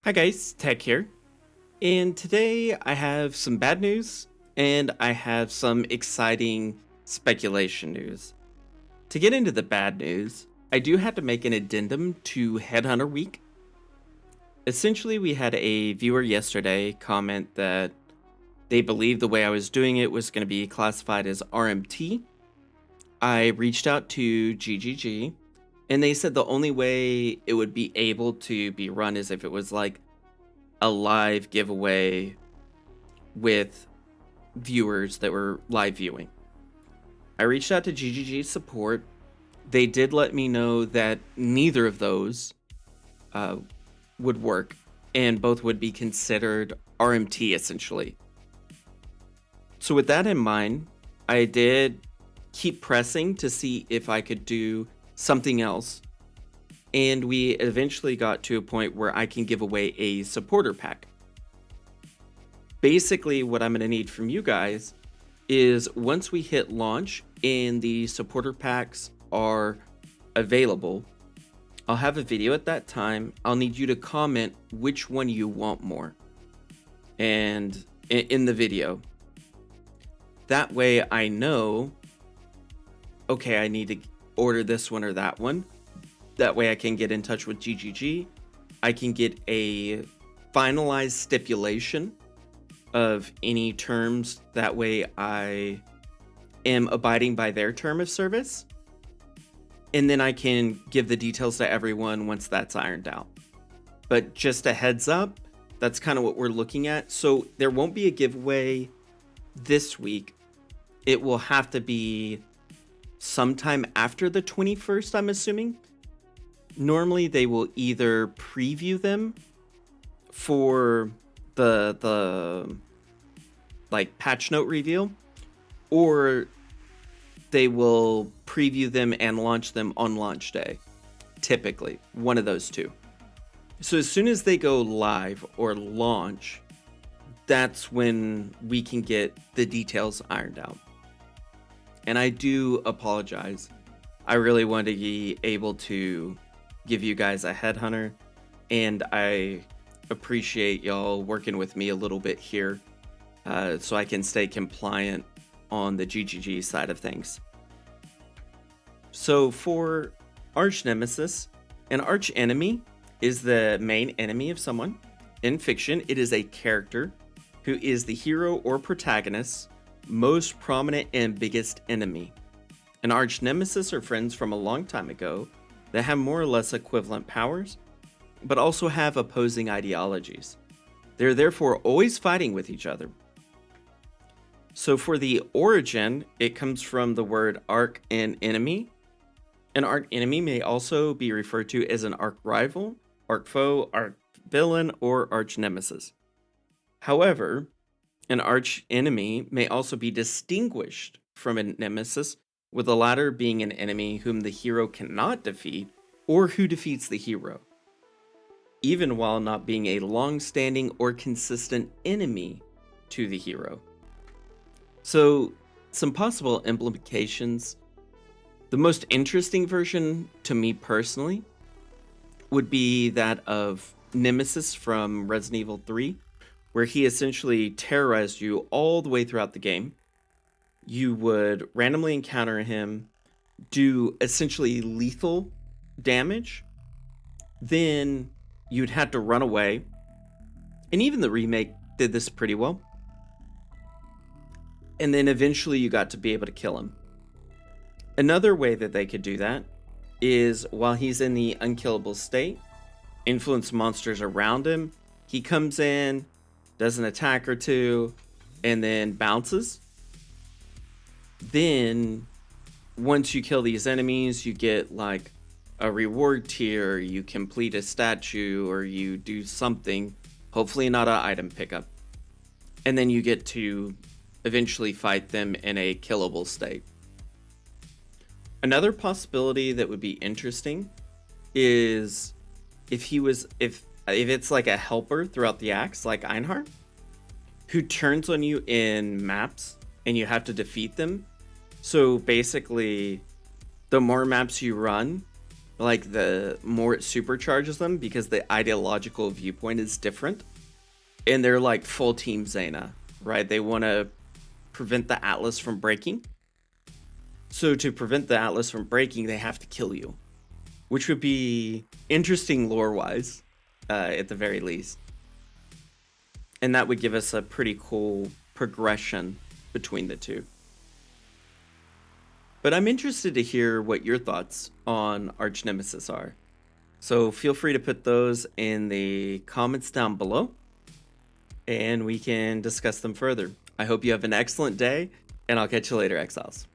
Hi guys, Tech here, and today I have some bad news and I have some exciting speculation news. To get into the bad news, I do have to make an addendum to Headhunter Week. Essentially, we had a viewer yesterday comment that they believed the way I was doing it was going to be classified as RMT. I reached out to GGG and they said the only way it would be able to be run is if it was like a live giveaway with viewers that were live viewing. I reached out to GGG support. They did let me know that neither of those would work and both would be considered RMT essentially. So, with that in mind, I did keep pressing to see if I could do something else. And we eventually got to a point where I can give away a supporter pack. Basically, what I'm going to need from you guys is once we hit launch and the supporter packs are available, I'll have a video at that time. I'll need you to comment which one you want more and in the video. That way I know, okay, I need to order this one or that one. That way I can get in touch with GGG. I can get a finalized stipulation of any terms. That way I am abiding by their term of service. And then I can give the details to everyone once that's ironed out. But just a heads up, that's kind of what we're looking at. So there won't be a giveaway this week. It will have to be sometime after the 21st, I'm assuming. Normally they will either preview them for the like patch note reveal, or they will preview them and launch them on launch day. Typically, one of those two. So as soon as they go live or launch, that's when we can get the details ironed out. And I do apologize. I really wanted to be able to give you guys a headhunter, and I appreciate y'all working with me a little bit here so I can stay compliant on the GGG side of things. So for Archnemesis, an arch enemy is the main enemy of someone. In fiction, it is a character who is the hero or protagonist's most prominent and biggest enemy. An arch nemesis are friends from a long time ago that have more or less equivalent powers, but also have opposing ideologies. They're therefore always fighting with each other. So for the origin, it comes from the word arch and enemy. An arch enemy may also be referred to as an arch rival, arch foe, arch villain, or arch nemesis. However, an arch enemy may also be distinguished from a nemesis, with the latter being an enemy whom the hero cannot defeat or who defeats the hero, even while not being a long-standing or consistent enemy to the hero. So, some possible implications. The most interesting version to me personally would be that of Nemesis from Resident Evil 3, where he essentially terrorized you all the way throughout the game. You would randomly encounter him, do essentially lethal damage, then you'd have to run away, and even the remake did this pretty well. And then eventually you got to be able to kill him. Another way that they could do that is while he's in the unkillable state, influence monsters around him. He comes in, does an attack or two, and then bounces. Then, once you kill these enemies, you get like a reward tier, you complete a statue, or you do something, hopefully not an item pickup. And then you get to eventually fight them in a killable state. Another possibility that would be interesting is if it's like a helper throughout the acts, like Einhar, who turns on you in maps and you have to defeat them. So basically, the more maps you run, like the more it supercharges them because the ideological viewpoint is different. And they're like full team Xena, right? They want to prevent the Atlas from breaking. So to prevent the Atlas from breaking, they have to kill you, which would be interesting lore-wise, at the very least. And that would give us a pretty cool progression between the two. But I'm interested to hear what your thoughts on Archnemesis are. So feel free to put those in the comments down below, and we can discuss them further. I hope you have an excellent day, and I'll catch you later, Exiles.